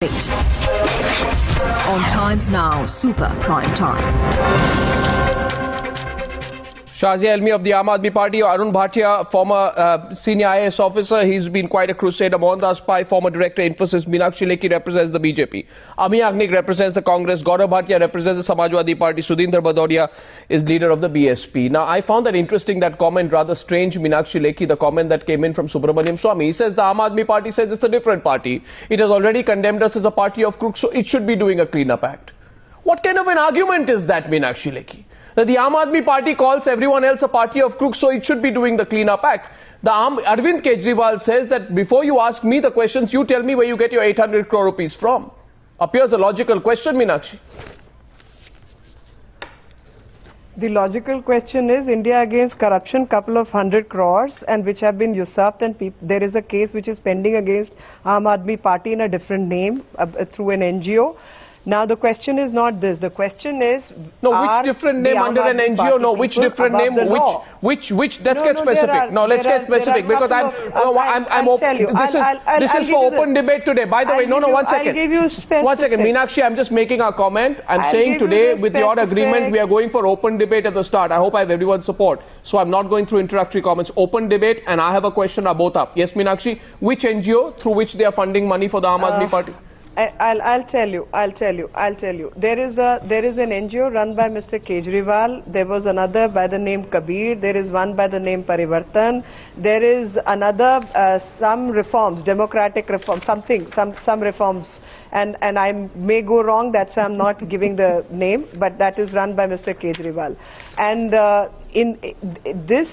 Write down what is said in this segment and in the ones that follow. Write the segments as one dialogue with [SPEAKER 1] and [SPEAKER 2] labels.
[SPEAKER 1] 8. On Times Now, Super Prime Time.
[SPEAKER 2] Shazia Ilmi of the Aam Aadmi Party, Arun Bhatia, former senior IAS officer, he's been quite a crusader. Mohandas Pai, former director, Infosys. Meenakshi Lekhi represents the BJP. Ami Yagnik represents the Congress. Gaurav Bhatia represents the Samajwadi Party. Sudhindra Badodia is leader of the BSP. Now, I found that interesting, that comment, rather strange, Meenakshi Lekhi, the comment that came in from Subramaniam Swamy. He says the Aam Aadmi Party says it's a different party. It has already condemned us as a party of crooks, so it should be doing a clean-up act. What kind of an argument is that, Meenakshi Lekhi? That the Aam Aadmi Party calls everyone else a party of crooks, so it should be doing the clean-up act. The Arvind Kejriwal says that before you ask me the questions, you tell me where you get your 800 crore rupees from. Appears a logical question, Meenakshi.
[SPEAKER 3] The logical question is India against corruption, couple of 100 crores and which have been usurped, and there is a case which is pending against Aam Aadmi Party in a different name through an NGO. Now the question is not this. The question is,
[SPEAKER 2] no, which different name under an NGO? No, which different name? Which? Let's get specific. No, let's get specific because I'm open. This is for open debate today. By the way, no, one second.
[SPEAKER 3] I'll give you specific.
[SPEAKER 2] 1 second, Meenakshi. I'm just making a comment. I'm saying today, with your agreement, we are going for open debate at the start. I hope I have everyone's support. So I'm not going through introductory comments. Open debate, and I have a question. Are both up? Yes, Meenakshi. Which NGO through which they are funding money for the Aam Aadmi Party?
[SPEAKER 3] I'll tell you. There is an NGO run by Mr. Kejriwal. There was another by the name Kabir. There is one by the name Parivartan. There is another, some reforms, democratic reforms, some reforms. And I may go wrong, that's why I'm not giving the name, but that is run by Mr. Kejriwal. And in this,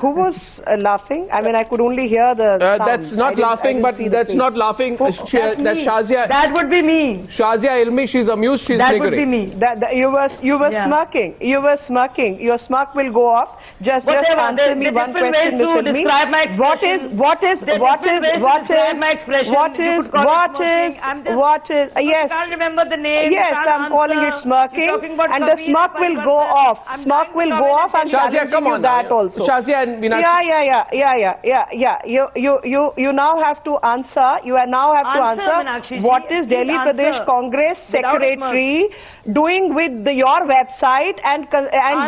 [SPEAKER 3] who was laughing? I mean, I could only hear the sound.
[SPEAKER 2] That's not laughing, but that's not laughing. That's Shazia.
[SPEAKER 3] That would be me.
[SPEAKER 2] Shazia Ilmi, she's amused, she's
[SPEAKER 3] That
[SPEAKER 2] sniggering.
[SPEAKER 3] would be me. You were smirking. You were smirking. Your smirk will go off. Just answer me one question, Mr. Ilmi. What is yes.
[SPEAKER 4] I can't remember the name.
[SPEAKER 3] Yes, I'm calling it smirking, and the smirk will go off. Smirk will go off. I'm
[SPEAKER 2] Shazia, come on.
[SPEAKER 3] That also.
[SPEAKER 2] Shazia and Meenakshi.
[SPEAKER 3] Yeah. You now have to answer. You now have to answer. What is Delhi Pradesh Congress Secretary doing with your website and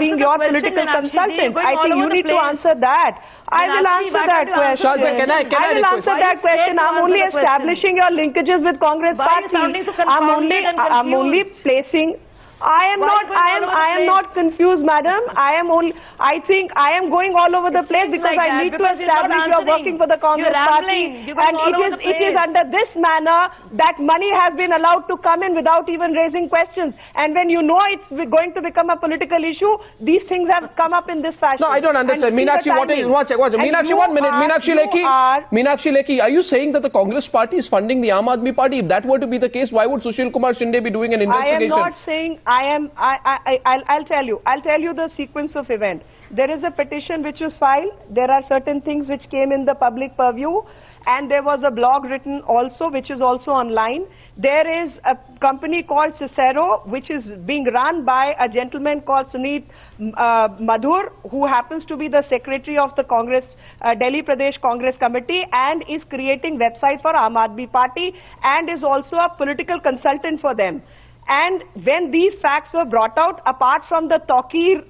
[SPEAKER 3] being your political consultant? I think you need to answer that. I will answer that question.
[SPEAKER 2] Shazia, can I
[SPEAKER 3] will answer that question. I'm only establishing your linkages with Congress Party. I'm only placing. I am not confused, madam. I think I am going all over the place because I need to establish you are working for the Congress Party. And it is under this manner that money has been allowed to come in without even raising questions. And when you know it's going to become a political issue, these things have come up in this fashion.
[SPEAKER 2] No, I don't understand. Meenakshi, one second. Meenakshi, 1 minute. Meenakshi Lekhi, are you saying that the Congress Party is funding the Aam Aadmi Party? If that were to be the case, why would Sushil Kumar Shinde be doing an investigation?
[SPEAKER 3] I am not saying. I'll tell you the sequence of events. There is a petition which was filed. There are certain things which came in the public purview, and there was a blog written also, which is also online. There is a company called Cicero, which is being run by a gentleman called Suneet Madhur, who happens to be the secretary of the Congress, Delhi Pradesh Congress Committee, and is creating website for Aam Aadmi Party, and is also a political consultant for them. And when these facts were brought out, apart from the Tokir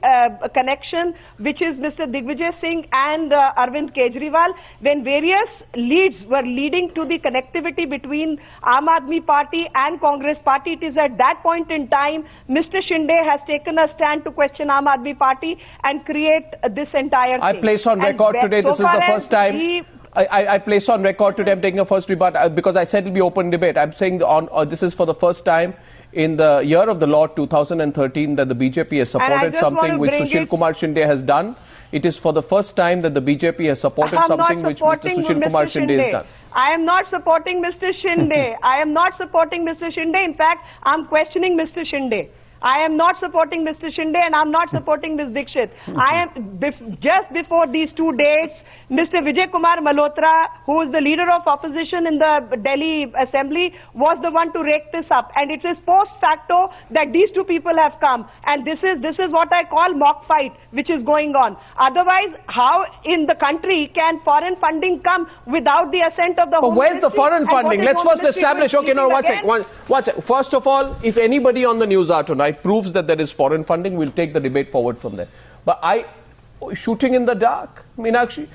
[SPEAKER 3] connection, which is Mr. Digvijay Singh and Arvind Kejriwal, when various leads were leading to the connectivity between Aam Aadmi Party and Congress Party, it is at that point in time Mr. Shinde has taken a stand to question Aam Aadmi Party and create this entire thing.
[SPEAKER 2] I place on record today, this is the first time. I place on record today, I'm taking a first rebut because I said it will be open debate. I'm saying this is for the first time in the year of the Lord 2013 that the BJP has supported something which Sushil Kumar Shinde has done. It is for the first time that the BJP has supported something which Mr. Sushil Kumar Shinde has done.
[SPEAKER 3] I am not supporting Mr. Shinde. I am not supporting Mr. Shinde. In fact, I am questioning Mr. Shinde. I am not supporting Mr. Shinde and I'm not supporting Ms. Dixit. I am, just before these 2 dates, Mr. Vijay Kumar Malhotra, who is the leader of opposition in the Delhi Assembly, was the one to rake this up. And it is post facto that these 2 people have come. And this is what I call mock fight, which is going on. Otherwise, how in the country can foreign funding come without the assent of the Home
[SPEAKER 2] Where's the
[SPEAKER 3] Ministry?
[SPEAKER 2] foreign funding? Let's first establish. Okay, now one second. First of all, if anybody on the news hour tonight proves that there is foreign funding, we'll take the debate forward from there. But shooting in the dark, Meenakshi,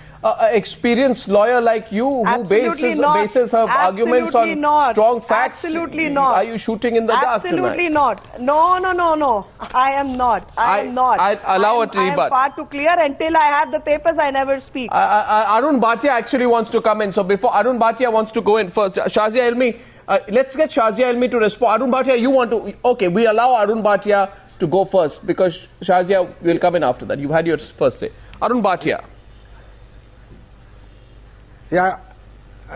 [SPEAKER 2] experienced lawyer like you who bases her arguments on strong facts.
[SPEAKER 3] Absolutely not.
[SPEAKER 2] Are you shooting in the dark tonight?
[SPEAKER 3] Absolutely not. No. I am not. I am not.
[SPEAKER 2] I allow a rebut.
[SPEAKER 3] I am far too clear. Until I have the papers, I never speak.
[SPEAKER 2] Arun Bhatia actually wants to come in. So before Arun Bhatia wants to go in first, Shazia Ilmi, let's get Shazia Ilmi to respond. Arun Bhatia, you want to... Okay, we allow Arun Bhatia to go first because Shazia will come in after that. You've had your first say. Arun Bhatia.
[SPEAKER 4] Yeah,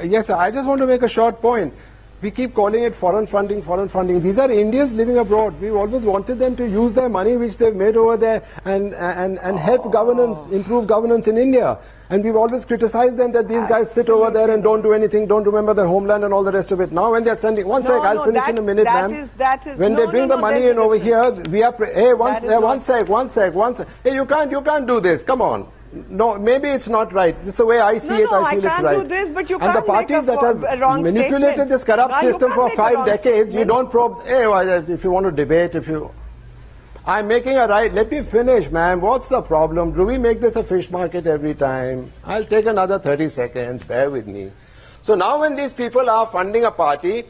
[SPEAKER 4] yes, I just want to make a short point. We keep calling it foreign funding, foreign funding. These are Indians living abroad. We've always wanted them to use their money which they've made over there and help governance, improve governance in India. And we've always criticized them that these guys sit over there and don't do anything, don't remember their homeland and all the rest of it. Now when they're sending, I'll finish in a minute, ma'am. When they bring the money in over here, we are, hey, one sec. Hey, you can't do this, come on. No, maybe it's not right. This is the way I see it, I feel it's right.
[SPEAKER 3] Do this, but you
[SPEAKER 4] and the parties that have manipulated this corrupt system for 5 decades, you don't probe, hey, if you want to debate, I'm making a right. Let me finish, ma'am. What's the problem? Do we make this a fish market every time? I'll take another 30 seconds. Bear with me. So now when these people are funding a party,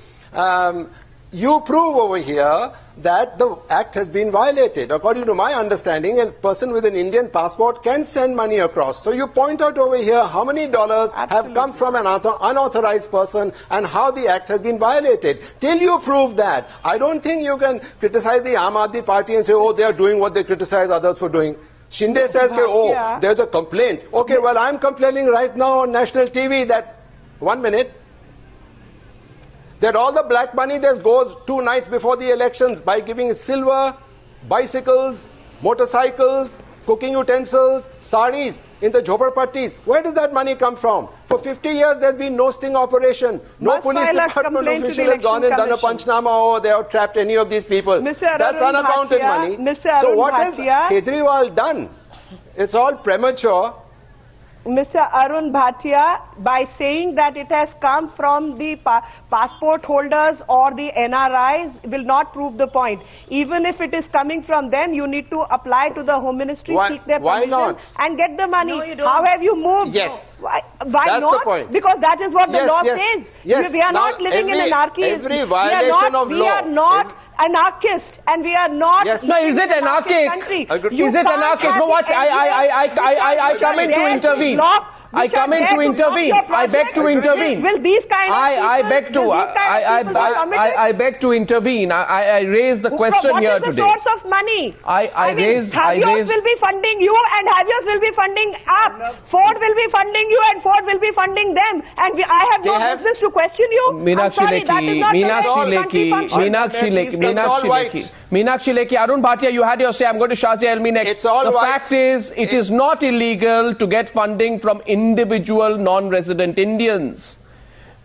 [SPEAKER 4] you prove over here that the act has been violated. According to my understanding, a person with an Indian passport can send money across. So you point out over here how many dollars have come from an unauthorized person and how the act has been violated. Till you prove that, I don't think you can criticize the Aam Aadmi Party and say, oh, they are doing what they criticize others for doing. Shinde says, oh, there's a complaint. Okay, well, I'm complaining right now on national TV that, 1 minute, that all the black money that goes 2 nights before the elections by giving silver, bicycles, motorcycles, cooking utensils, saris in the jhopparpattis. Where does that money come from? For 50 years there's been no sting operation. No police department official has gone and done a panchnama or they have trapped any of these people. That's unaccounted money. So what has Kejriwal done? It's all premature.
[SPEAKER 3] Mr. Arun Bhatia, by saying that it has come from the passport holders or the NRIs will not prove the point. Even if it is coming from them, you need to apply to the Home Ministry, seek their permission and get the money. No, you don't. How have you moved?
[SPEAKER 4] Yes.
[SPEAKER 3] Why
[SPEAKER 4] That's
[SPEAKER 3] not?
[SPEAKER 4] The point.
[SPEAKER 3] Because that is what the law says.
[SPEAKER 4] Yes.
[SPEAKER 3] We are not living in anarchy.
[SPEAKER 4] Every violation of law.
[SPEAKER 3] We are not anarchist and we are not.
[SPEAKER 2] Yes. No, is it anarchic? Is it anarchic? No, what? I come in to intervene. I come in to intervene. I beg to intervene.
[SPEAKER 3] Will these kind of
[SPEAKER 2] I beg to intervene. I raise the question here today.
[SPEAKER 3] What is the source of money?
[SPEAKER 2] Javios
[SPEAKER 3] will be funding you and Javios will be funding up. Ford will be funding you and Ford will be funding them. And I have no business to question you.
[SPEAKER 2] Meenakshi Lekhi, Arun Bhatia, you had your say. I'm going to Shazia Ilmi next. The fact is, it is not illegal to get funding from individual non-resident Indians.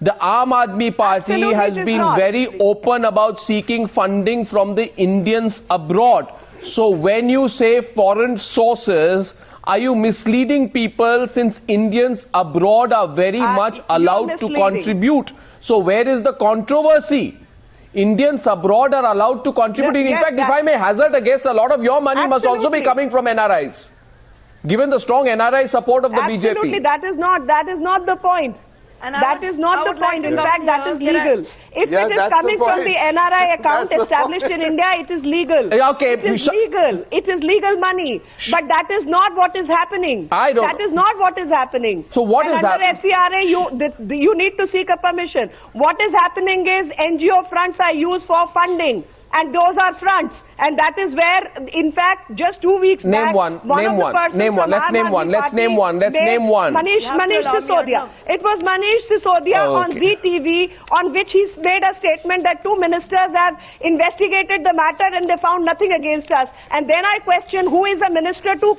[SPEAKER 2] The Aam Aadmi Party has been very open about seeking funding from the Indians abroad. So when you say foreign sources, are you misleading people since Indians abroad are very much allowed to contribute? So where is the controversy? Indians abroad are allowed to contribute. In fact, if I may hazard a guess, a lot of your money must also be coming from NRIs. Given the strong NRI support of the BJP.
[SPEAKER 3] Absolutely, that is not the point. That is not the point. In fact, that is legal. If it is coming from the NRI account established in India, it is legal.
[SPEAKER 2] Okay.
[SPEAKER 3] It is legal. It is legal money. But that is not what is happening. That is not what is happening.
[SPEAKER 2] So what is happening?
[SPEAKER 3] Under FCRA, you need to seek a permission. What is happening is NGO fronts are used for funding. and those are fronts. And that is where, in fact, just 2 weeks back,
[SPEAKER 2] name one. Let's name one. Let's name one.
[SPEAKER 3] Manish Sisodia. It was Manish Sisodia on Zee TV, on which he made a statement that 2 ministers have investigated the matter and they found nothing against us. And then I question who is a minister to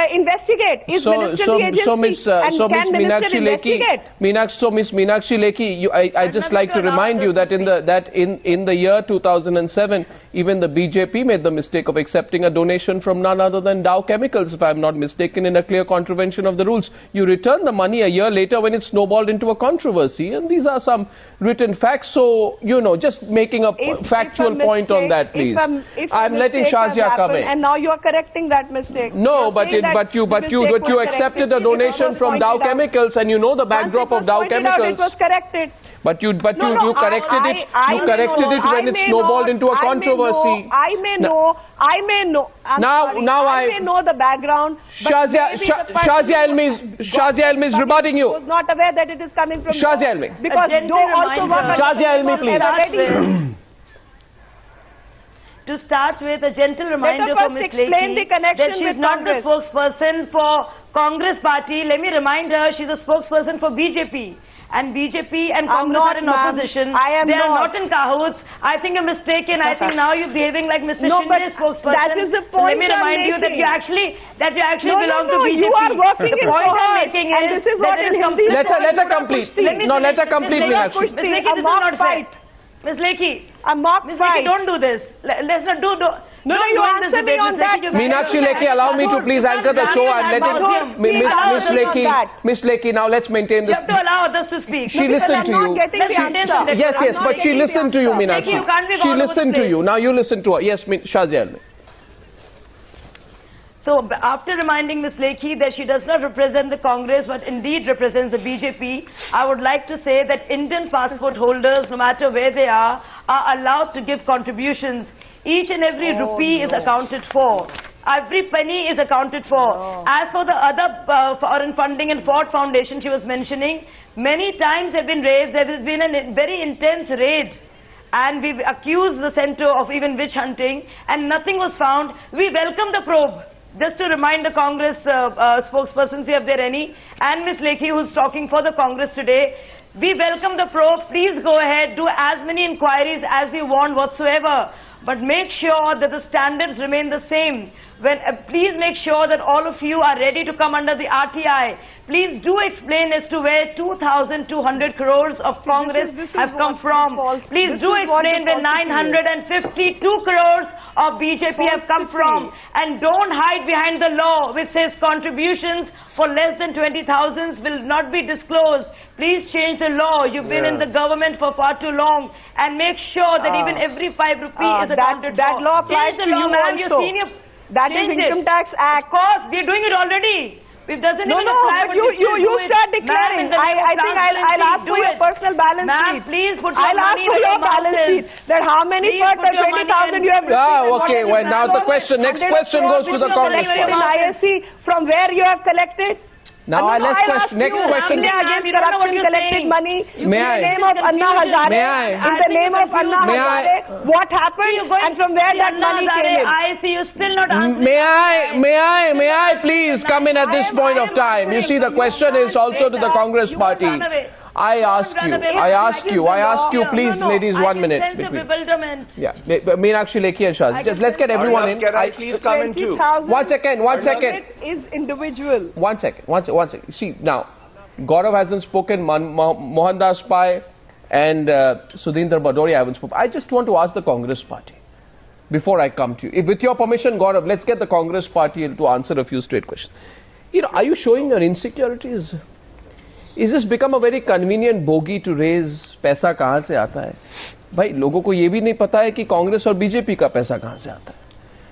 [SPEAKER 3] investigate. Is minister the agency? Can minister investigate?
[SPEAKER 2] Miss Meenakshi Lekhi, I just like to remind you that in the year 2007, even the BJP made the mistake of accepting a donation from none other than Dow Chemicals, if I am not mistaken, in a clear contravention of the rules. You return the money a year later when it snowballed into a controversy, and these are some written facts. So, you know, just making a factual point on that, please. I'm letting Shazia come in.
[SPEAKER 3] And now you are correcting that mistake.
[SPEAKER 2] No, but you accepted a donation from Dow Chemicals, and you know the backdrop of Dow Chemicals.
[SPEAKER 3] It was corrected.
[SPEAKER 2] But you corrected it when it snowballed into a controversy.
[SPEAKER 3] I may know. Now I may know the background.
[SPEAKER 2] Shazia Elmi is rebutting you.
[SPEAKER 3] I was not aware that it is coming from
[SPEAKER 2] Shazia Elmi.
[SPEAKER 3] Because
[SPEAKER 2] Shazia Elmi, please.
[SPEAKER 5] To start with, a gentle reminder for Ms. Lekhi that she is not the spokesperson for Congress party. Let me remind her she is a spokesperson for BJP. And BJP and Congress are in opposition. They are not in cahoots. I think you're mistaken. I think now you're behaving like Mr. Shinde's spokesperson.
[SPEAKER 3] That is the point.
[SPEAKER 5] So let me remind you that you actually belong to BJP.
[SPEAKER 3] You are working
[SPEAKER 5] the point I'm making is
[SPEAKER 2] let her complete. No, let her complete, Meenakshi.
[SPEAKER 5] Ms. Lekhi, this is not fair. Ms. Lekhi, Ms. Lekhi, don't do this. Let's not do.
[SPEAKER 3] No, you answer me on that.
[SPEAKER 2] Meenakshi Lekhi, allow me to please anchor the show and let it. Miss Lekhi, now let's maintain this.
[SPEAKER 5] You have to allow others to speak.
[SPEAKER 2] She listened to you. Yes, but she listened to you, Meenakshi. She listened to you. Now you listen to her. Yes, Shazia.
[SPEAKER 5] So, after reminding Ms. Lekhi that she does not represent the Congress but indeed represents the BJP, I would like to say that Indian passport holders, no matter where they are allowed to give contributions. Each and every rupee is accounted for. Every penny is accounted for. As for the other foreign funding and Ford Foundation she was mentioning, many times have been raised. There has been a very intense raid. And we've accused the center of even witch hunting and nothing was found. We welcome the probe. Just to remind the Congress spokespersons, if there are any, and Ms. Lekhi, who's talking for the Congress today, we welcome the probe. Please go ahead, do as many inquiries as you want whatsoever. But make sure that the standards remain the same. Please make sure that all of you are ready to come under the RTI. Please do explain as to where 2,200 crores of Congress have come from. Please do explain where 952 crores of BJP have come from. And don't hide behind the law which says contributions for less than 20,000 will not be disclosed. Please change the law. You've been in the government for far too long. And make sure that even every 5 rupee is accounted for.
[SPEAKER 3] That law applies to you also. That is Income Tax Act.
[SPEAKER 5] Of course, we're doing it already. It doesn't even apply,
[SPEAKER 3] but you start declaring. I think I'll ask for your personal balance sheet.
[SPEAKER 5] Please put your money in your
[SPEAKER 3] balance sheet. That how many per 20,000 you have received.
[SPEAKER 2] Okay, well now the next question goes to the Congress party.
[SPEAKER 3] From where you have collected?
[SPEAKER 2] Now next question.
[SPEAKER 3] Collected money in the name of Anna Hazare. In the name of Anna Hazare, what happened and from where that money came in?
[SPEAKER 5] I see you still not answering.
[SPEAKER 2] May I please come in at this point of time? You see, the question is also to the Congress party. I ask you, please, ladies, 1 minute. Yeah, Meenakshi Lekhi and Shaz. Just let's get everyone in.
[SPEAKER 4] Can I please come in too?
[SPEAKER 2] 1 second.
[SPEAKER 3] Is individual.
[SPEAKER 2] 1 second. See, now, Gaurav hasn't spoken, Mohandas Pai and Sudhindra Bhadoria haven't spoken. I just want to ask the Congress party, before I come to you. With your permission, Gaurav, let's get the Congress party to answer a few straight questions. You know, are you showing your insecurities? Is this become a very convenient bogey to raise पैसा कहाँ से आता है? भाई लोगों को ये भी नहीं पता है कि कांग्रेस और बीजेपी का पैसा कहाँ से आता है.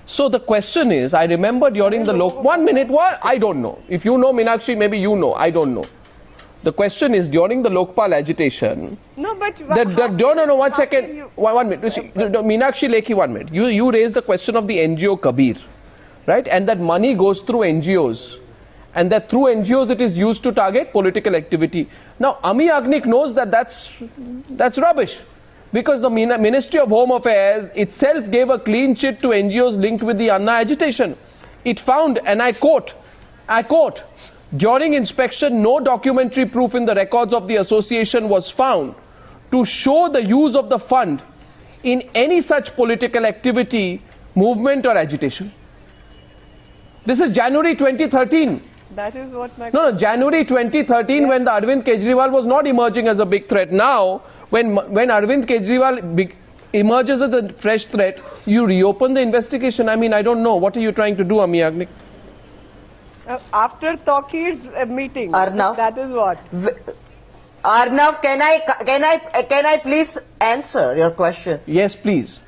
[SPEAKER 2] So the question is, I remember during the 1 minute, what? I don't know. If you know, Meenakshi, maybe you know. I don't know. The question is, during the Lokpal agitation...
[SPEAKER 3] No, but...
[SPEAKER 2] No, 1 second. 1 minute. Meenakshi Lekhi, 1 minute. You raised the question of the NGO Kabir, right? And that money goes through NGOs. And that through NGOs it is used to target political activity. Now, Ami Yagnik knows that that's rubbish. Because the Ministry of Home Affairs itself gave a clean chit to NGOs linked with the Anna agitation. It found, and I quote, during inspection, no documentary proof in the records of the association was found to show the use of the fund in any such political activity, movement or agitation. This is January 2013.
[SPEAKER 3] That is what my...
[SPEAKER 2] No, January 2013, when the Arvind Kejriwal was not emerging as a big threat. Now, when Arvind Kejriwal emerges as a fresh threat, you reopen the investigation. I mean, I don't know. What are you trying to do, Ami Yagnik?
[SPEAKER 3] After Tawqir's meeting,
[SPEAKER 6] Arnav,
[SPEAKER 3] that is what.
[SPEAKER 6] Arnav, can I please answer your question?
[SPEAKER 2] Yes, please.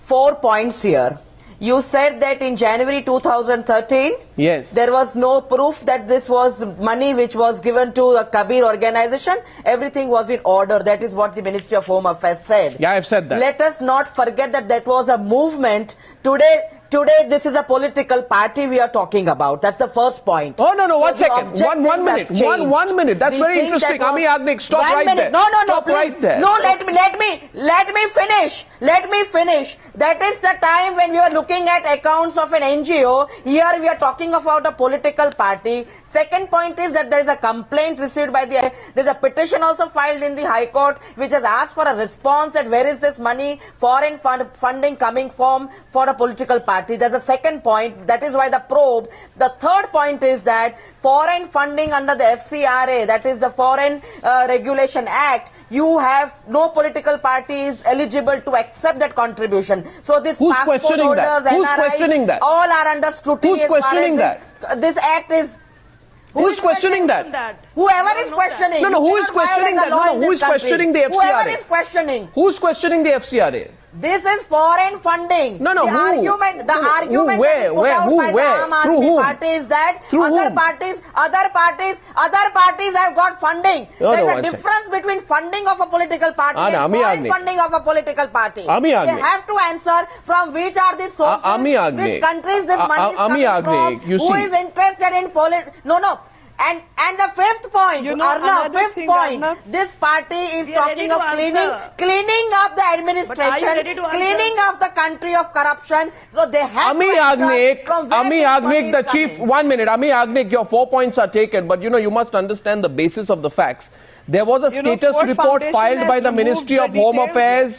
[SPEAKER 6] 4 points here. You said that in January 2013,
[SPEAKER 2] yes,
[SPEAKER 6] there was no proof that this was money which was given to a Kabir organization. Everything was in order. That is what the Ministry of Home Affairs said.
[SPEAKER 2] Yeah, I've said that.
[SPEAKER 6] Let us not forget that that was a movement. Today, this is a political party we are talking about. That's the first point.
[SPEAKER 2] Oh, no,
[SPEAKER 6] so
[SPEAKER 2] 1 second. One minute. One minute. That's very interesting. Ami Yagnik, stop right there.
[SPEAKER 6] No,
[SPEAKER 2] stop right there.
[SPEAKER 6] No, let me finish. Let me finish. That is the time when we are looking at accounts of an NGO. Here we are talking about a political party. Second point is that there is a complaint received by there's a petition also filed in the High Court which has asked for a response that where is this money, foreign funding coming from for a political party. There's a second point, that is why the probe. The third point is that foreign funding under the FCRA, that is the Foreign Regulation Act, you have no political party is eligible to accept that contribution. So this
[SPEAKER 2] Who's
[SPEAKER 6] passport
[SPEAKER 2] questioning
[SPEAKER 6] holders,
[SPEAKER 2] that? Who's
[SPEAKER 6] NRIs,
[SPEAKER 2] questioning that?
[SPEAKER 6] all are under scrutiny.
[SPEAKER 2] Who's questioning that?
[SPEAKER 6] This act is...
[SPEAKER 2] Who is questioning that?
[SPEAKER 6] Whoever is questioning.
[SPEAKER 2] No, who is questioning that? No, who is questioning the FCRA?
[SPEAKER 6] Whoever is questioning.
[SPEAKER 2] Who's questioning the FCRA?
[SPEAKER 6] This is foreign funding.
[SPEAKER 2] No,
[SPEAKER 6] the
[SPEAKER 2] who?
[SPEAKER 6] Argument, the
[SPEAKER 2] No,
[SPEAKER 6] argument
[SPEAKER 2] who, where,
[SPEAKER 6] that is put out by the Aam Aadmi Party is that other parties have got funding. There's a difference between funding of a political party and foreign funding of a political party. They have to answer from which are the sources, which countries this money is coming from, who is interested in And the fifth point, this party is talking of cleaning up the administration, cleaning up the country of corruption. So they have
[SPEAKER 2] Ami Yagnik, the chief, 1 minute. Ami Yagnik, your 4 points are taken, but you must understand the basis of the facts. There was a status report filed by the Ministry of Home Affairs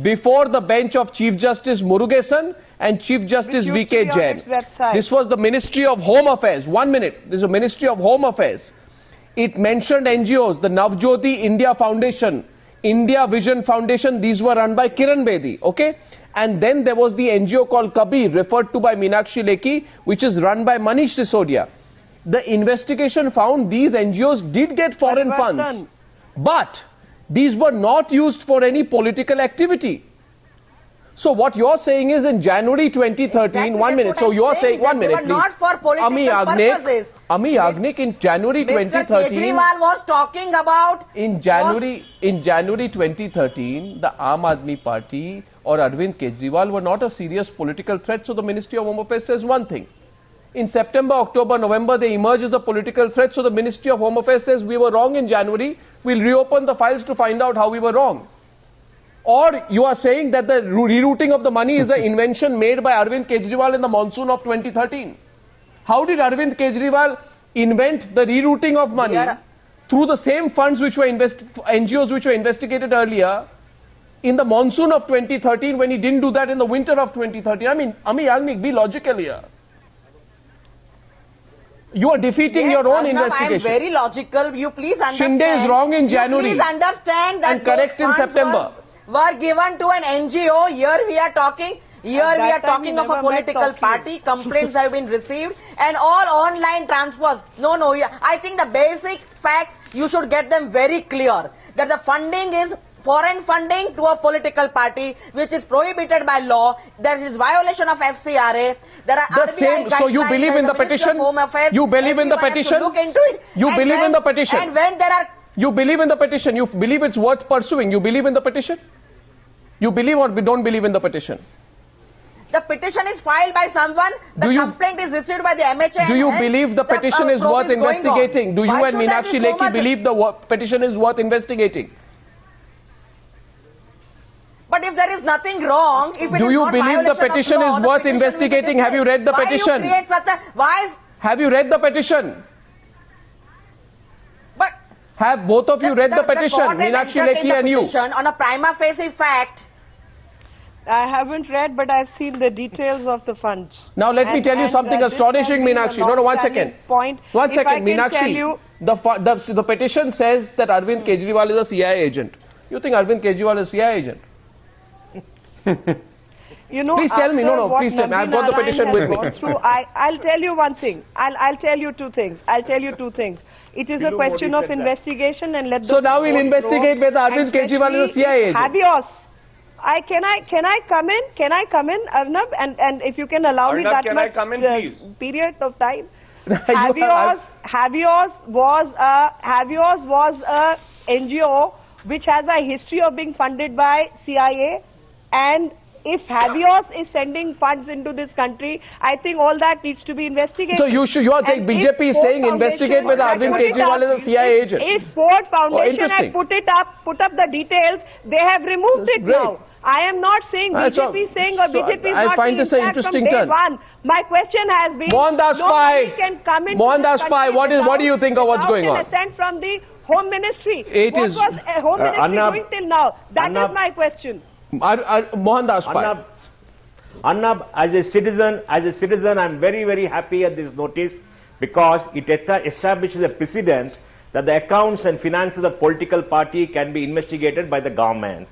[SPEAKER 2] before the bench of Chief Justice Murugesan and Chief Justice V.K. Jain. This was the Ministry of Home Affairs. 1 minute. This is the Ministry of Home Affairs. It mentioned NGOs, the Navjyoti India Foundation, India Vision Foundation. These were run by Kiran Bedi. Okay? And then there was the NGO called Kabir, referred to by Meenakshi Lekhi, which is run by Manish Sisodia. The investigation found these NGOs did get foreign funds. But these were not used for any political activity. So what you're saying is in January 2013, 1 minute. So you're saying, 1 minute, please.
[SPEAKER 6] Not for political purposes.
[SPEAKER 2] Ami Yagnik, in January 2013,
[SPEAKER 6] Mr. Kejriwal was talking about...
[SPEAKER 2] In January 2013, the Aam Aadmi Party or Arvind Kejriwal were not a serious political threat. So the Ministry of Home Affairs says one thing. In September, October, November, they emerge as a political threat. So the Ministry of Home Affairs says we were wrong in January. We'll reopen the files to find out how we were wrong. Or you are saying that the rerouting of the money is an invention made by Arvind Kejriwal in the monsoon of 2013. How did Arvind Kejriwal invent the rerouting of money through the same funds which were NGOs which were investigated earlier in the monsoon of 2013 when he didn't do that in the winter of 2013? I mean, Ami Yagnik, be logical here. You are defeating your own investigation.
[SPEAKER 6] I am very logical. You please understand.
[SPEAKER 2] Shinde is wrong in January.
[SPEAKER 6] You please understand that
[SPEAKER 2] and correct in September.
[SPEAKER 6] Were given to an NGO. Here we are talking. We are talking of a political party. Complaints have been received and all online transfers. No. I think the basic facts you should get them very clear. That the funding is foreign funding to a political party, which is prohibited by law. There is violation of FCRA. There are
[SPEAKER 2] the same. So you believe in the petition? You believe in the petition?
[SPEAKER 6] Look into it.
[SPEAKER 2] You believe in the petition?
[SPEAKER 6] And when there are...
[SPEAKER 2] You believe in the petition? You believe it's worth pursuing? You believe in the petition? You believe or don't believe in the petition?
[SPEAKER 6] The petition is filed by someone. The complaint is received by the MHA.
[SPEAKER 2] Do you believe the petition is worth investigating? Do you and Meenakshi Lekhi believe the petition is worth investigating?
[SPEAKER 6] But if there is nothing wrong, if it
[SPEAKER 2] do
[SPEAKER 6] is
[SPEAKER 2] you
[SPEAKER 6] not
[SPEAKER 2] believe the petition
[SPEAKER 6] law,
[SPEAKER 2] is worth investigating? Have you read the petition?
[SPEAKER 6] Why you create such a, why?
[SPEAKER 2] Have you read the petition?
[SPEAKER 6] But
[SPEAKER 2] have both of you read the petition, Meenakshi Lekhi and you?
[SPEAKER 6] On a prima facie fact.
[SPEAKER 3] I haven't read, but I've seen the details of the funds.
[SPEAKER 2] Now let me tell you something astonishing, Meenakshi. No, 1 second.
[SPEAKER 3] Point.
[SPEAKER 2] 1 second, Meenakshi. The petition says that Arvind Kejriwal is a CIA agent. You think Arvind Kejriwal is a CIA agent?
[SPEAKER 3] You know,
[SPEAKER 2] please tell me. No, please tell me. I've got the petition with me.
[SPEAKER 3] I'll tell you one thing. I'll tell you two things. It is a question of investigation, and let the
[SPEAKER 2] so now we'll investigate whether Arvind Kejriwal is a CIA agent.
[SPEAKER 3] Habeas. Can I come in? Can I come in, Arnab? And if you can allow me that much period of time. Habeas was a NGO which has a history of being funded by CIA, and if Habeas is sending funds into this country, I think all that needs to be investigated.
[SPEAKER 2] So you are saying BJP is saying investigate whether Arvind Kejriwal is a CIA agent.
[SPEAKER 3] If Ford Foundation had put up the details, they have removed it now. I am not saying BJP is saying or BJP is not saying
[SPEAKER 2] this an interesting turn.
[SPEAKER 3] My question has been,
[SPEAKER 2] Mohandas Pai,
[SPEAKER 3] can come into
[SPEAKER 2] Mohandas Pai, what do you think of what's going on?
[SPEAKER 3] Assent from the Home Ministry.
[SPEAKER 2] What
[SPEAKER 3] was Home Ministry doing till now? That is my question.
[SPEAKER 2] Mohandas Pai.
[SPEAKER 7] Arnab, as a citizen, I'm very, very happy at this notice because it establishes a precedent that the accounts and finances of political party can be investigated by the government.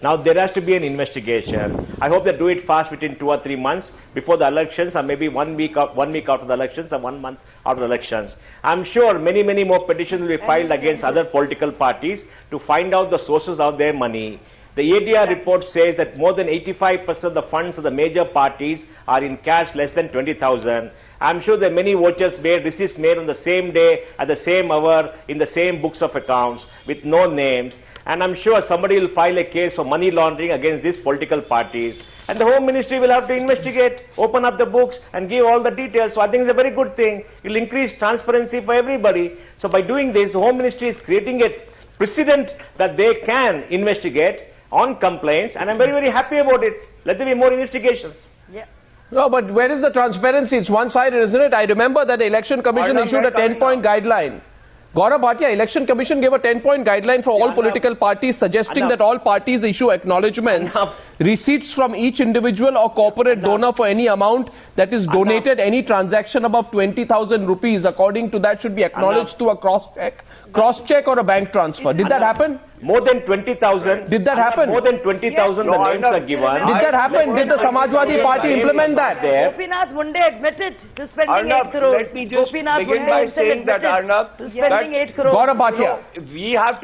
[SPEAKER 7] Now there has to be an investigation. I hope they do it fast, within 2 or 3 months before the elections, or maybe 1 week after the elections, or 1 month after the elections. I'm sure many more petitions will be filed against other political parties to find out the sources of their money. The ADR report says that more than 85% of the funds of the major parties are in cash less than 20,000. I'm sure there are many vouchers made, receipts made on the same day, at the same hour, in the same books of accounts, with no names. And I'm sure somebody will file a case for money laundering against these political parties. And the Home Ministry will have to investigate, open up the books and give all the details. So I think it's a very good thing. It will increase transparency for everybody. So by doing this, the Home Ministry is creating a precedent that they can investigate on complaints, and I'm very, very happy about it. Let there be more investigations.
[SPEAKER 6] Yeah.
[SPEAKER 2] No, but where is the transparency? It's one-sided, isn't it? I remember that the Election Commission issued a 10-point guideline. Gaurav Bhatia, Election Commission gave a 10-point guideline for all political parties, suggesting that all parties issue acknowledgements, receipts from each individual or corporate donor for any amount that is donated, any transaction above 20,000 rupees, according to that, should be acknowledged to a cross-check or a bank transfer. Did that happen?
[SPEAKER 7] More than 20,000.
[SPEAKER 2] Did that happen?
[SPEAKER 7] More than 20,000 the names are given.
[SPEAKER 2] Did that happen? Did the Samajwadi Party implement that?
[SPEAKER 5] Gopinath Munde admitted to spending 8 crores.
[SPEAKER 8] Let me just begin by saying that, Arnab,
[SPEAKER 5] spending 8 crores.
[SPEAKER 2] Gaurav Bhatia.
[SPEAKER 8] We have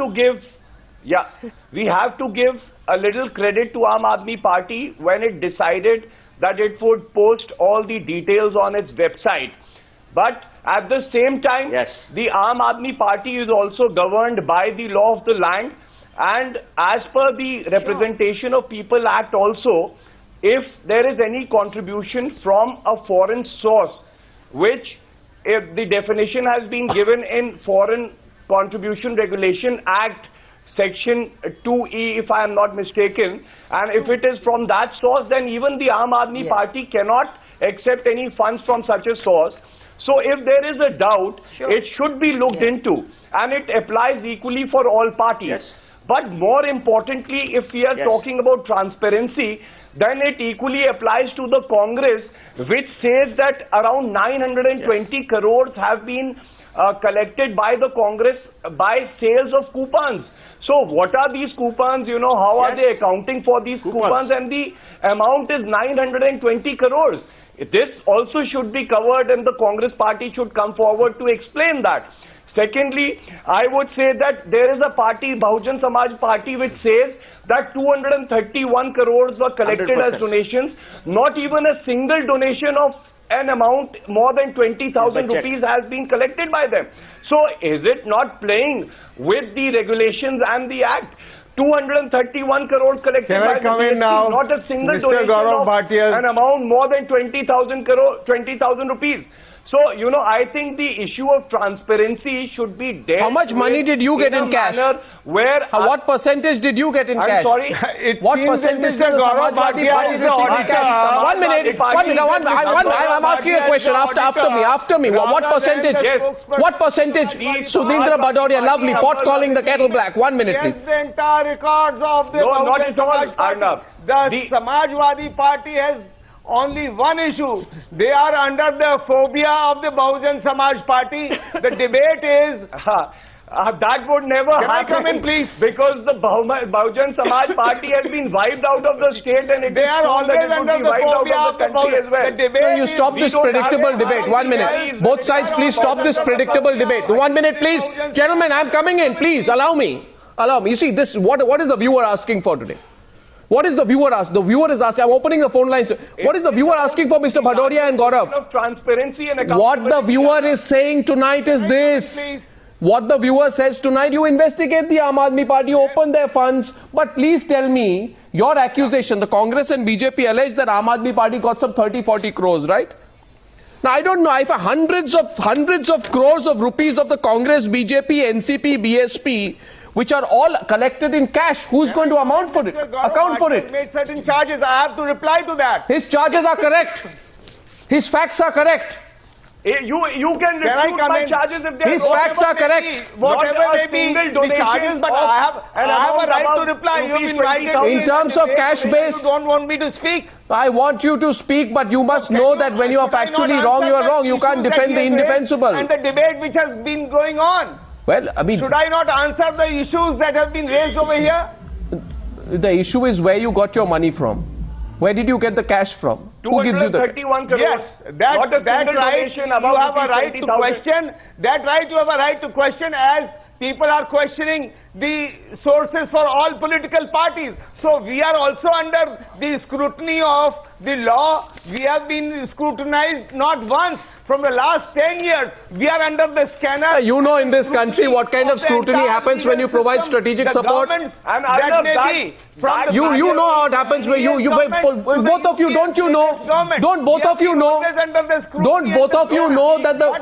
[SPEAKER 8] to give a little credit to Aam Aadmi Party when it decided that it would post all the details on its website. But at the same time, the Aam Aadmi Party is also governed by the law of the land, and as per the Representation of People Act also, if there is any contribution from a foreign source, which if the definition has been given in Foreign Contribution Regulation Act Section 2E, if I am not mistaken, and if it is from that source, then even the Aam Aadmi Party cannot accept any funds from such a source. So if there is a doubt, it should be looked into, and it applies equally for all parties. But more importantly, if we are talking about transparency, then it equally applies to the Congress, which says that around 920 crores have been collected by the Congress by sales of coupons. So what are these coupons? You know, how are they accounting for these coupons? And the amount is 920 crores. This also should be covered, and the Congress party should come forward to explain that. Secondly, I would say that there is a party, Bahujan Samaj Party, which says that 231 crores were collected 100%. As donations. Not even a single donation of an amount more than 20,000 rupees has been collected by them. So is it not playing with the regulations and the act? 231 crores collected by the GST, not a single
[SPEAKER 4] Mr. Gaurav
[SPEAKER 8] donation of an amount more than 20,000 rupees. So, you know, I think the issue of transparency should be dealt.
[SPEAKER 2] How much money did you get in cash?
[SPEAKER 8] Where
[SPEAKER 2] what percentage did you get in cash?
[SPEAKER 8] I'm sorry.
[SPEAKER 2] What percentage did the Samajwadi Party receive in cash? 1 minute. I'm asking a question after me. What percentage? What percentage? Sudhindra Badoria, lovely. Pot calling the kettle black. 1 minute, please.
[SPEAKER 9] Yes, the entire records of the The Samajwadi Party has only one issue. They are under the phobia of the Bahujan Samaj Party. The debate is...
[SPEAKER 8] that would never happen.
[SPEAKER 9] Can I come in, please?
[SPEAKER 8] Because the Bahujan Samaj Party has been wiped out of the state and it
[SPEAKER 9] they are always under the phobia of the country
[SPEAKER 8] as well.
[SPEAKER 9] The debate
[SPEAKER 2] you stop this predictable debate. 1 minute. Both sides, please stop this predictable debate. 1 minute, please. Gentlemen, I'm coming in. Please, allow me. Allow me. You see, this. What is the viewer asking for today? What is the viewer asking? The viewer is asking. I'm opening the phone lines. What is the viewer asking for, Mr. Bhadoria and Gaurav?
[SPEAKER 8] Transparency and
[SPEAKER 2] what the viewer is saying tonight is this. What the viewer says tonight, you investigate the Aam Aadmi Party, open their funds, but please tell me, your accusation, the Congress and BJP allege that Aam Aadmi Party got some 30-40 crores, right? Now, I don't know, if hundreds of crores of rupees of the Congress, BJP, NCP, BSP, which are all collected in cash, who's going to account for it?
[SPEAKER 9] Made certain charges. I have to reply to that.
[SPEAKER 2] His charges are correct. His facts are correct.
[SPEAKER 8] You can refute my charges if they
[SPEAKER 2] his facts are correct.
[SPEAKER 9] Whatever may be the charges, but I have a right to reply. You've invited
[SPEAKER 2] in terms of cash base.
[SPEAKER 9] You don't want me to speak.
[SPEAKER 2] I want you to speak, but you must know that when you are factually wrong, you are wrong. You can't defend the indefensible.
[SPEAKER 9] And the debate which has been going on.
[SPEAKER 2] Well, I mean,
[SPEAKER 9] should I not answer the issues that have been raised over here?
[SPEAKER 2] The issue is where you got your money from. Where did you get the cash from? Who gives you the
[SPEAKER 8] 31 crores?
[SPEAKER 9] Yes, that right you have a right to question. That right you have a right to question, as people are questioning the sources for all political parties. So we are also under the scrutiny of the law. We have been scrutinized not once. From the last 10 years, we are under the scanner.
[SPEAKER 2] You know in this country what kind of scrutiny happens when you provide strategic support. You know how it happens where both of you, don't you know? Don't both of you know? Don't both of you know that the...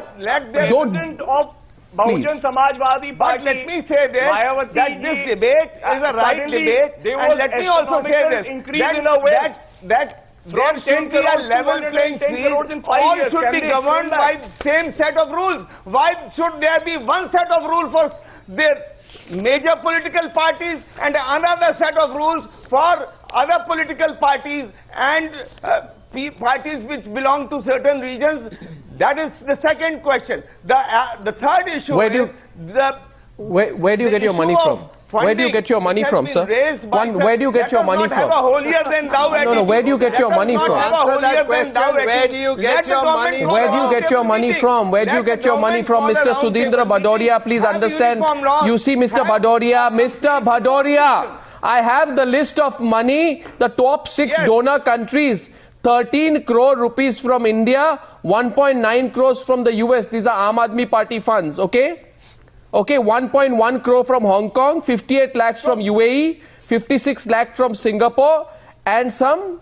[SPEAKER 8] Bahujan Samajwadi Party.
[SPEAKER 9] But let me say this, that this debate is a right debate. And let me also say this, that there should be a level playing field. All should be governed by the same set of rules. Why should there be one set of rules for the major political parties and another set of rules for other political parties and parties which belong to certain regions? That is the second question. The third issue
[SPEAKER 2] where do you get your money from? Where do you get your money from, sir? Where do you get your money from? No, where do you get your money from?
[SPEAKER 4] Answer that question. Where do you get your money from?
[SPEAKER 2] Where do you get your money from? Where do you get your money from, Mr. Sudhindra Badoria? Please understand. You see, Mr. Badoria, I have the list of money, the top 6 donor countries. 13 crore rupees from India, 1.9 crores from the US. These are Aam Aadmi Party funds, okay? Okay, 1.1 crore from Hong Kong, 58 lakhs from UAE, 56 lakhs from Singapore, and some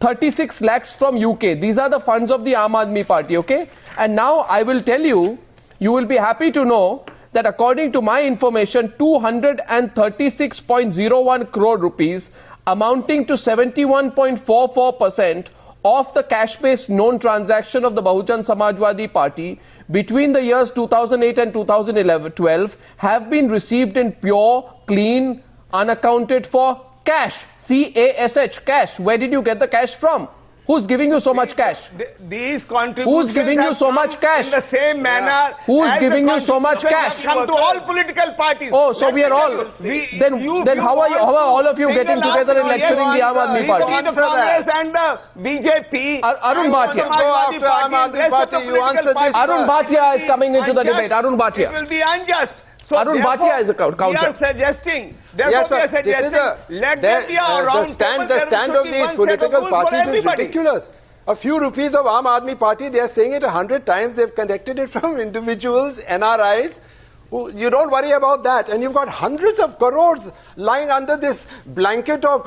[SPEAKER 2] 36 lakhs from UK. These are the funds of the Aam Aadmi Party, okay? And now I will tell you, you will be happy to know that according to my information, 236.01 crore rupees, amounting to 71.44% of the cash-based known transaction of the Bahujan Samajwadi Party between the years 2008 and 2012 have been received in pure, clean, unaccounted for cash. C-A-S-H, cash. Where did you get the cash from? Who's giving you so much cash?
[SPEAKER 9] These contributions
[SPEAKER 2] Who's giving you so much cash?
[SPEAKER 9] In the same manner.
[SPEAKER 2] Who's giving you so much cash?
[SPEAKER 9] Come to all political parties.
[SPEAKER 2] Oh, so we are all. Then how are all of you getting together and lecturing the Aam Aadmi Party?
[SPEAKER 9] The Congress and the BJP.
[SPEAKER 2] Arun Bhatia. Arun Bhatia is coming into the debate. Arun Bhatia.
[SPEAKER 9] It will be unjust. So
[SPEAKER 2] Arun Bhatia is a counter.
[SPEAKER 9] We are suggesting. Yes, sir.
[SPEAKER 4] The stand of these political parties is ridiculous. A few rupees of Aam Aadmi Party, they are saying it 100 times. They've collected it from individuals, NRIs, You don't worry about that. And you've got hundreds of crores lying under this blanket of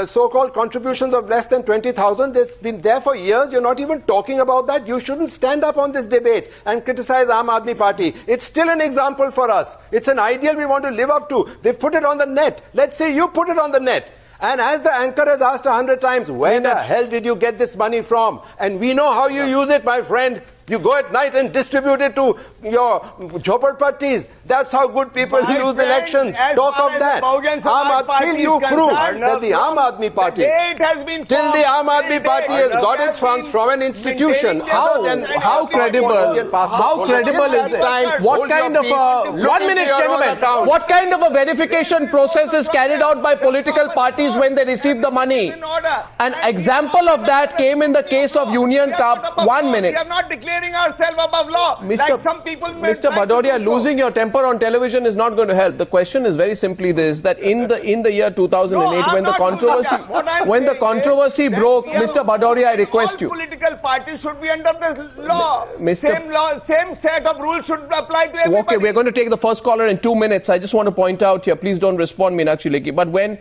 [SPEAKER 4] so-called contributions of less than 20,000. It's been there for years. You're not even talking about that. You shouldn't stand up on this debate and criticize Aam Aadmi Party. It's still an example for us. It's an ideal we want to live up to. They've put it on the net. Let's say you put it on the net. And as the anchor has asked 100 times, where the hell did you get this money from? And we know how you use it, my friend. You go at night and distribute it to your jhopalpattis. That's how good people lose elections. Talk of that. Till you prove that the Aam Aadmi Party, till the Aam Aadmi Party has got its funds from an institution.
[SPEAKER 2] How credible is it? What kind of a, 1 minute gentlemen, what kind of a verification process is carried out by political parties when they receive the money? An example of that came in the case of Union Cup. 1 minute.
[SPEAKER 9] We are not declaring ourselves above law. Like some people
[SPEAKER 2] Mr. Bhadoria, losing your temper on television is not going to help. The question is very simply this, that in the year 2008, when the controversy broke, Mr. Bhadoria, I request you.
[SPEAKER 9] All political parties should be under the law. Same set of rules should apply to everybody.
[SPEAKER 2] Okay, we're going to take the first caller in 2 minutes. I just want to point out here, please don't respond, Meenakshi Lekhi, but when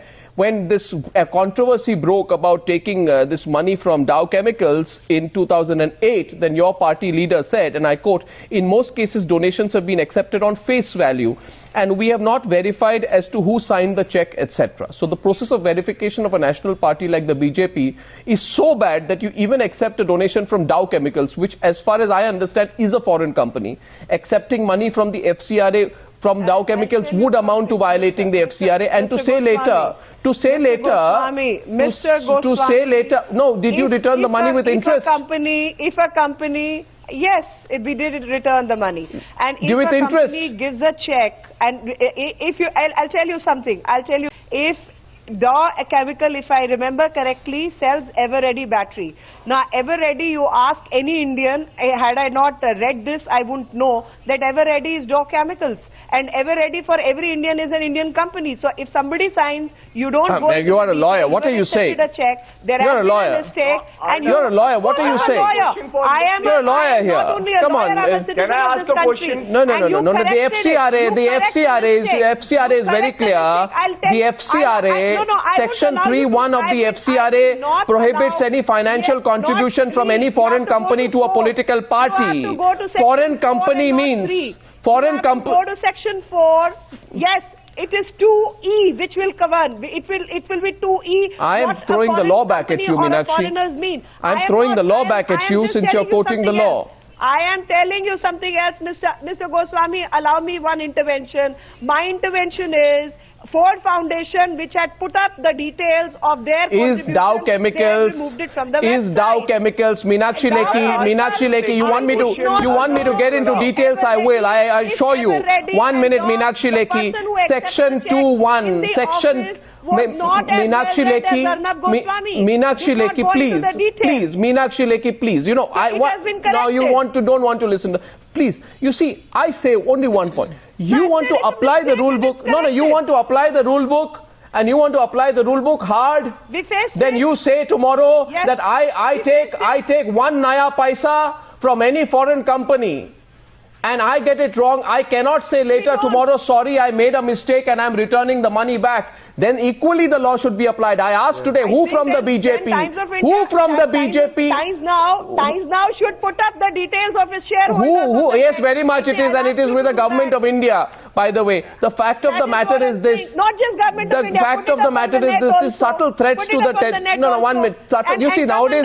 [SPEAKER 2] this controversy broke about taking this money from Dow Chemicals in 2008, then your party leader said, and I quote, "In most cases, donations have been accepted on face value, and we have not verified as to who signed the check, etc." So the process of verification of a national party like the BJP is so bad that you even accept a donation from Dow Chemicals, which, as far as I understand, is a foreign company. Accepting money from the FCRA from Dow Chemicals would amount to violating the FCRA, and to say later, no, did you return the money with interest?
[SPEAKER 3] If a company, yes, we did return the money. And if a company gives a check, and I'll tell you something, if Dow Chemical, if I remember correctly, sells Eveready battery. Now, Eveready, you ask any Indian, had I not read this, I wouldn't know that Eveready is Dow Chemicals. And Eveready for every Indian is an Indian company. So if somebody signs, you don't go...
[SPEAKER 2] You are a lawyer. What are you saying?
[SPEAKER 3] You're
[SPEAKER 2] a lawyer. You're a lawyer. What are you saying? You're a lawyer here. Come on.
[SPEAKER 8] Can I ask a question?
[SPEAKER 2] No. The FCRA is very clear. The FCRA, Section 3(1) of the FCRA prohibits any financial contribution from any foreign company to a political party. Foreign company means...
[SPEAKER 3] Go to Section 4. Yes, it is 2E which will govern. It will be 2E.
[SPEAKER 2] I am throwing the law back at you, Meenakshi. I am throwing the law back at you since you're quoting the law.
[SPEAKER 3] I am telling you something else, Mr. Goswami. Allow me one intervention. My intervention is Ford Foundation, which had put up the details of their
[SPEAKER 2] Is Dow Chemicals, Meenakshi Lekhi, you want me to get into details? I will. I assure you. 1 minute, Meenakshi Lekhi. Section 2(1). Meenakshi Lekhi, please, Meenakshi Lekhi, please. You know, now you don't want to listen. Please, you see, I say only one point. You want to apply the rule book. No, you want to apply the rule book, and you want to apply the rule book hard. Then you say tomorrow that I take 1 naya paisa from any foreign company, and I get it wrong. I cannot say later tomorrow, sorry, I made a mistake and I'm returning the money back. Then equally the law should be applied. I asked today, who from the BJP?
[SPEAKER 3] Times now should put up the details of his shareholders.
[SPEAKER 2] Yes, very much it is, and it is with the government of India. By the way, the fact of the matter is this.
[SPEAKER 3] Not just government of India.
[SPEAKER 2] The fact of the matter is this: subtle threats to the. No, 1 minute. You see, nowadays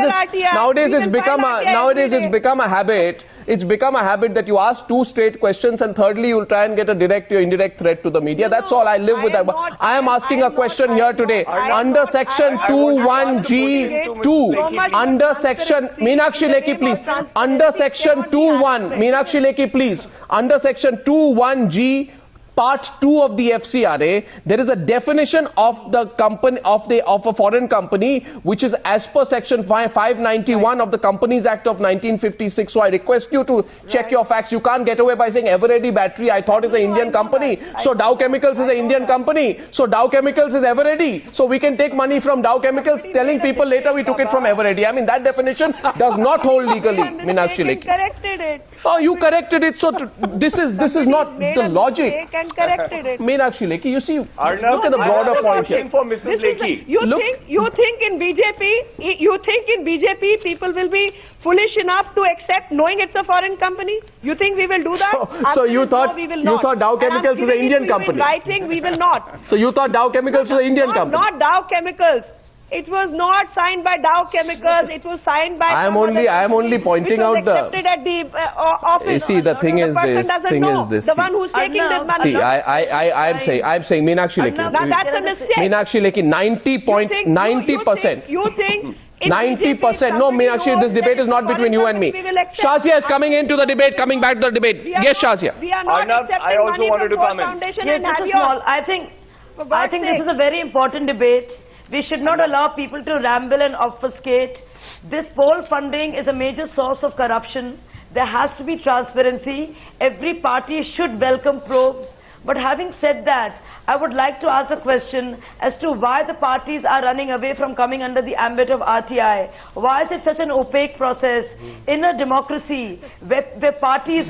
[SPEAKER 2] it's become a habit. It's become a habit that you ask 2 straight questions, and thirdly you'll try and get a direct or indirect threat to the media. That's all. I live with that. I am asking a question here today. Under Section 2(1)(g)(2), under Section Meenakshi Lekhi, please. Under Section 2(1), Meenakshi Lekhi, please. Under Section 2(1)(g) Part 2 of the FCRA, there is a definition of the company of a foreign company, which is as per Section 591 of the Companies Act of 1956. So I request you to check your facts. You can't get away by saying Eveready Battery, I thought is an Indian company. So Dow Chemicals is an Indian company. So Dow Chemicals is Eveready. So we can take money from Dow Chemicals, telling people later we took it from Eveready. I mean, that definition does not hold legally, Meenakshi Lekhi.
[SPEAKER 3] Corrected it.
[SPEAKER 2] Oh, you corrected it. So this is not the logic.
[SPEAKER 3] And corrected it.
[SPEAKER 2] Meenakshi Lekhi, you see,
[SPEAKER 8] Arnab,
[SPEAKER 2] look at the broader point here.
[SPEAKER 8] For Mrs. Lekhi.
[SPEAKER 3] You think in BJP people will be foolish enough to accept knowing it's a foreign company? You think we will do that?
[SPEAKER 2] So you thought Dow Chemicals is an Indian company?
[SPEAKER 3] Writing, we will not.
[SPEAKER 2] So you thought Dow Chemicals was an Indian company?
[SPEAKER 3] Not Dow Chemicals. It was not signed by Dow Chemicals. It was signed by.
[SPEAKER 2] I am only pointing out the.
[SPEAKER 3] Accepted at the office.
[SPEAKER 2] See, the thing is this.
[SPEAKER 3] The one who's taking this money.
[SPEAKER 2] See, I'm saying, Meenakshi Lekhi.
[SPEAKER 3] Now that's a mistake.
[SPEAKER 2] Meenakshi Lekhi, 90%. You think 90%. No, Meenakshi, this debate is not between you and me. Shazia is coming into the debate, coming back to the debate. Yes, Shazia.
[SPEAKER 3] We are not accepting
[SPEAKER 8] I also
[SPEAKER 3] money
[SPEAKER 8] wanted to
[SPEAKER 3] from
[SPEAKER 8] comment.
[SPEAKER 3] Foundation
[SPEAKER 5] Yes,
[SPEAKER 3] and have
[SPEAKER 5] Mr. Small, I think this is a very important debate. We should not allow people to ramble and obfuscate. This poll funding is a major source of corruption. There has to be transparency. Every party should welcome probes. But having said that, I would like to ask a question as to why the parties are running away from coming under the ambit of RTI. Why is it such an opaque process? In a democracy where parties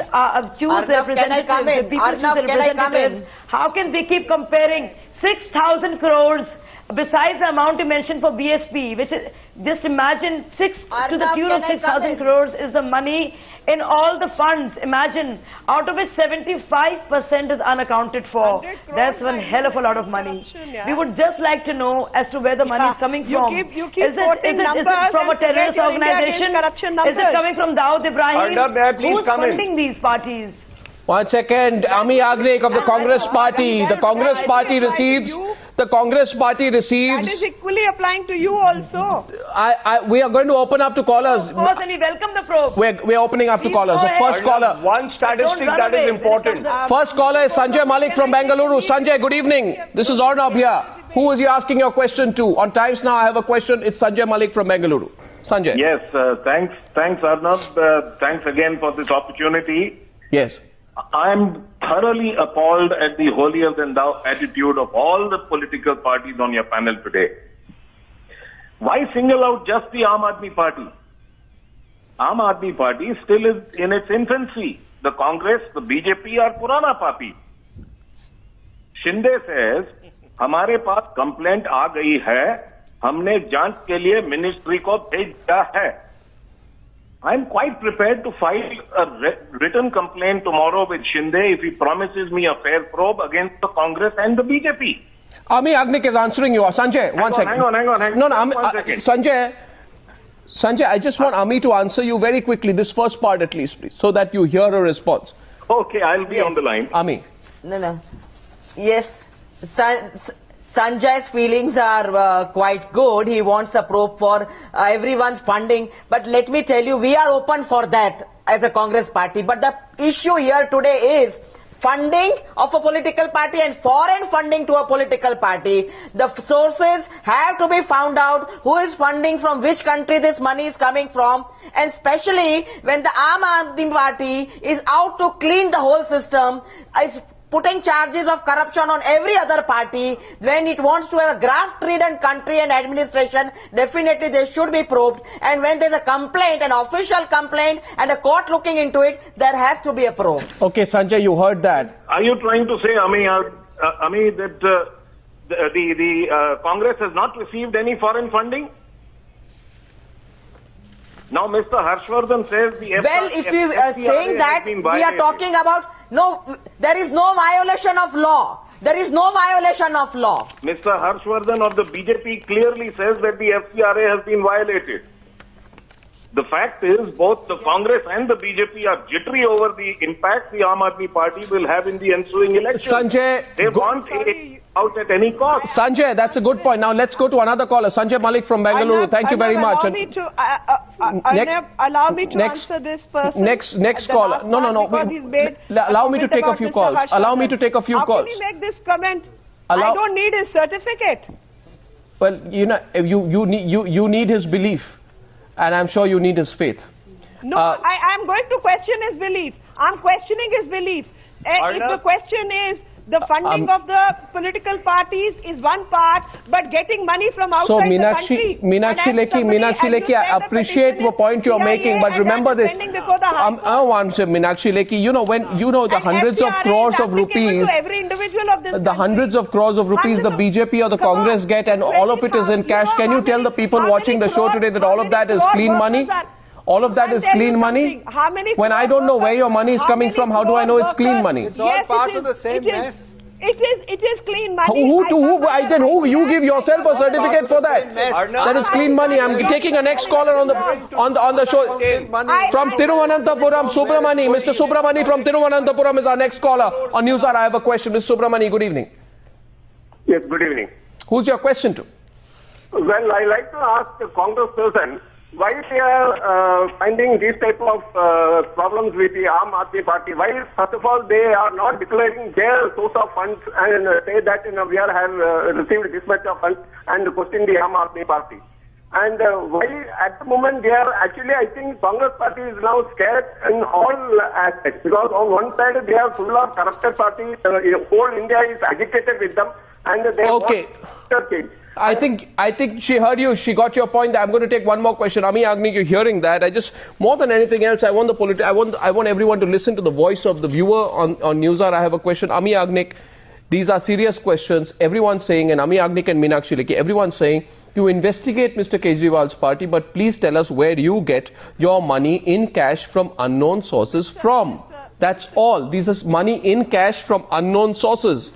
[SPEAKER 5] choose representatives, the people choose representatives, how can they keep comparing 6,000 crores besides the amount you mentioned for BSP, which is, just imagine, to the tune of 6,000 crores is the money in all the funds. Imagine, out of it 75% is unaccounted for. That's one hell of a lot of money. We would just like to know as to where the money is coming from.
[SPEAKER 3] You keep
[SPEAKER 5] is it from a terrorist organization? Is it coming from Dawood Ibrahim? Who's funding these parties?
[SPEAKER 2] One second, Ami Yagnik of the Congress Party. The Congress Party receives. That
[SPEAKER 3] is equally applying to you also.
[SPEAKER 2] We are going to open up to callers.
[SPEAKER 5] Of course, and we welcome the probe.
[SPEAKER 2] We're opening up to callers. The first caller.
[SPEAKER 8] One statistic that is important.
[SPEAKER 2] First caller is Sanjay Malik from Bengaluru. Sanjay, good evening. This is Arnab here. Who is you asking your question to? On Times Now, I have a question. It's Sanjay Malik from Bengaluru. Sanjay.
[SPEAKER 10] Yes, thanks Arnab. Thanks again for this opportunity.
[SPEAKER 2] Yes.
[SPEAKER 10] I'm thoroughly appalled at the holier-than-thou attitude of all the political parties on your panel today. Why single out just the Aam Aadmi Party? Aam Aadmi Party still is in its infancy. The Congress, the BJP are Purana Party. Shinde says, हमारे पास complaint आ गई है, हमने जांच के लिए ministry को भेज दिया है. I'm quite prepared to file a written complaint tomorrow with Shinde if he promises me a fair probe against the Congress and the BJP.
[SPEAKER 2] Ami Yagnik is answering you. Sanjay, one second.
[SPEAKER 10] Hang on.
[SPEAKER 2] No, one second. Sanjay, I just want Ami to answer you very quickly, this first part at least, please, so that you hear a response.
[SPEAKER 10] Okay, I'll be on the line.
[SPEAKER 2] Ami.
[SPEAKER 6] No. Yes. Sanjay's feelings are quite good. He wants a probe for everyone's funding. But let me tell you, we are open for that as a Congress party. But the issue here today is funding of a political party and foreign funding to a political party. The sources have to be found out, who is funding, from which country this money is coming from, and especially when the Aam Aadmi Party is out to clean the whole system, is putting charges of corruption on every other party. When it wants to have a grass-ridden country and administration, definitely they should be probed. And when there's a complaint, an official complaint, and a court looking into it, there has to be a probe.
[SPEAKER 2] Okay, Sanjay, you heard that.
[SPEAKER 10] Are you trying to say, Ami, that the Congress has not received any foreign funding? Now, Mr. Harshvardhan says the
[SPEAKER 6] Well, if you are saying that, we are talking about, no, there is no violation of law. There is no violation of law.
[SPEAKER 10] Mr. Harshvardhan of the BJP clearly says that the FCRA has been violated. The fact is, both the Congress and the BJP are jittery over the impact the Aam Aadmi Party will have in the ensuing election.
[SPEAKER 2] Sanjay,
[SPEAKER 10] they want it out at any cost.
[SPEAKER 2] Sanjay, that's a good point. Now let's go to another caller. Sanjay Malik from Bengaluru. Thank you very much.
[SPEAKER 3] Allow me to answer this person.
[SPEAKER 2] Next caller. No. Allow me to take a few calls. Allow me to take a few calls.
[SPEAKER 3] How can he make this comment? I don't need his certificate.
[SPEAKER 2] Well, you know, you need his belief. And I'm sure you need his faith.
[SPEAKER 3] No, I'm going to question his belief. I'm questioning his belief. If the question is the funding of the political parties is one part, but getting money from outside the country.
[SPEAKER 2] Meenakshi Lekhi, I appreciate the point you're making, but remember this. Meenakshi Lekhi, you know, when the hundreds of crores of rupees, the hundreds of crores of rupees the BJP or the Congress get, and all of it is in cash. Can you tell the people watching the show today that all of that is clean money? All of that is clean money? When I don't know where your money is coming from, how do I know it's clean money?
[SPEAKER 4] It's all part of the same mess.
[SPEAKER 3] It is clean money.
[SPEAKER 2] Who you give yourself a certificate for that? That is clean money. I'm taking a next caller on the show from Thiruvananthapuram. Subramani, Mr. Subramani from Thiruvananthapuram is our next caller on Newshour. I have a question. Mr. Subramani, good evening.
[SPEAKER 11] Yes, good evening.
[SPEAKER 2] Who's your question to?
[SPEAKER 11] Well, I like to ask the Congress person why they are finding these type of problems with the Aam Aadmi Party. Why, first of all, they are not declaring their source of funds and say that we have received this much of funds and question the Aam Aadmi Party. And why at the moment they are actually, I think Congress Party is now scared in all aspects, because on one side they are full of corrupted parties, whole India is agitated with them, and they want change.
[SPEAKER 2] I think she heard you. She got your point. I'm going to take one more question. Ami Yagnik, you're hearing that. More than anything else, I want everyone to listen to the voice of the viewer on Newshour. I have a question. Ami Yagnik, these are serious questions. Everyone's saying, and Ami Yagnik and Meenakshi Lekhi, everyone's saying, you investigate Mr. Kejriwal's party, but please tell us where you get your money in cash from unknown sources from. That's all. This is money in cash from unknown sources.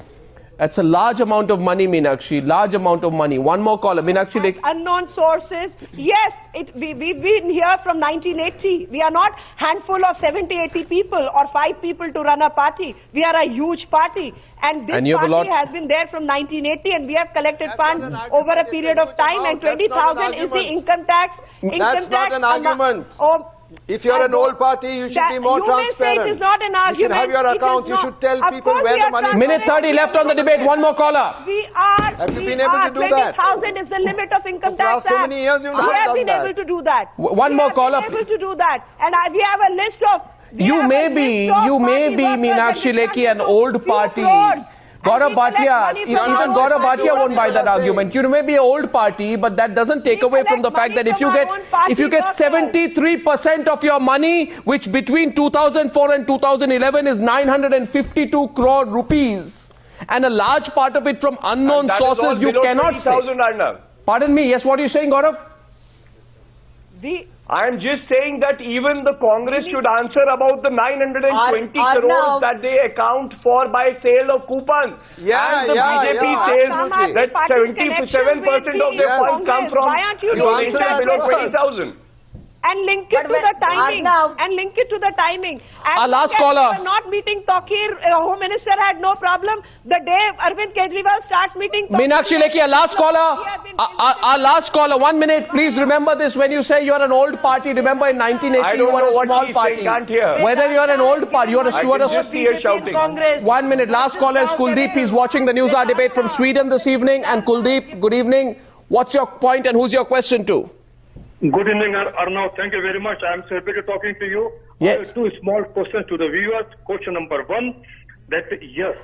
[SPEAKER 2] That's a large amount of money, Meenakshi. Large amount of money. One more caller, Meenakshi Lekhi.
[SPEAKER 3] Unknown sources. Yes, we've been here from 1980. We are not handful of 70, 80 people or 5 people to run a party. We are a huge party. And this party has been there from 1980, and we have collected funds over a period of time, and 20,000 is the income tax.
[SPEAKER 4] That's not an argument. If you're an old party, you should be more transparent.
[SPEAKER 3] It is not an argument.
[SPEAKER 4] You should have your accounts. You should tell people where the money is.
[SPEAKER 2] Minute 30 left on the debate. One more caller.
[SPEAKER 3] Have you been able to do that? 20,000 is the limit of income tax.
[SPEAKER 4] So many years you
[SPEAKER 3] have been able to do that.
[SPEAKER 2] One more caller.
[SPEAKER 3] We have been able to do that. And we have a list of...
[SPEAKER 2] You may be, Meenakshi Lekhi, an old party. Gaurav Bhatia, even Gaurav Bhatia won't buy that argument. You may be an old party, but that doesn't take away from the fact that if you get 73% of your money, which between 2004 and 2011 is 952 crore rupees, and a large part of it from unknown sources, you cannot say. Pardon me, yes, what are you saying, Gaurav?
[SPEAKER 8] I am just saying that even the Congress should answer about the 920 crores that they account for by sale of coupons. And the BJP says that 77% of their funds come from donations below 20,000.
[SPEAKER 3] And link it to the timing.
[SPEAKER 2] Our last caller.
[SPEAKER 3] Not meeting Takir, Home Minister had no problem. The day Arvind Kejriwal starts meeting Takir.
[SPEAKER 2] Meenakshi Lekhi, our last caller. Our last caller, 1 minute. Please remember this. When you say you're an old party, remember in 1980 you were a small party. Whether you're an old party, you're a
[SPEAKER 8] shouting.
[SPEAKER 2] 1 minute. Last caller is Kuldeep. He's watching the Newshour debate from Sweden this evening. And Kuldeep, good evening. What's your point and who's your question to?
[SPEAKER 12] Good evening, Arnav. Thank you very much. I am so happy to talking to you.
[SPEAKER 2] Yes.
[SPEAKER 12] I have 2 small questions to the viewers. Question number 1, that yes,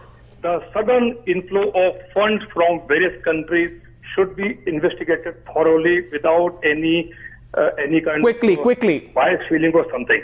[SPEAKER 12] the sudden inflow of funds from various countries should be investigated thoroughly without any kind
[SPEAKER 2] of
[SPEAKER 12] bias feeling or something.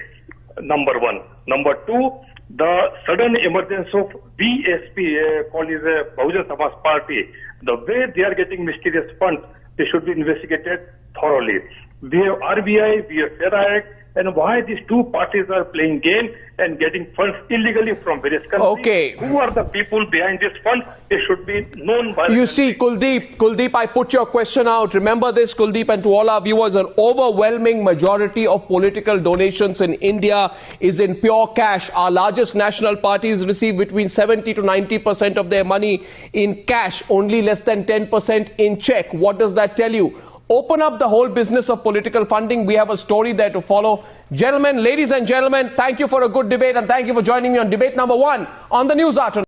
[SPEAKER 12] Number 1. Number 2, the sudden emergence of BSP, called as a Bahujan Samaj Party, the way they are getting mysterious funds, they should be investigated thoroughly. We have RBI, we have FERAC, and why these two parties are playing game and getting funds illegally from various countries.
[SPEAKER 2] Okay.
[SPEAKER 12] Who are the people behind this fund? It should be known by
[SPEAKER 2] You see, Kuldeep, I put your question out. Remember this, Kuldeep, and to all our viewers, an overwhelming majority of political donations in India is in pure cash. Our largest national parties receive between 70 to 90% of their money in cash, only less than 10% in check. What does that tell you? Open up the whole business of political funding. We have a story there to follow. Gentlemen, ladies and gentlemen, thank you for a good debate and thank you for joining me on debate number 1 on the News Hour Tonight.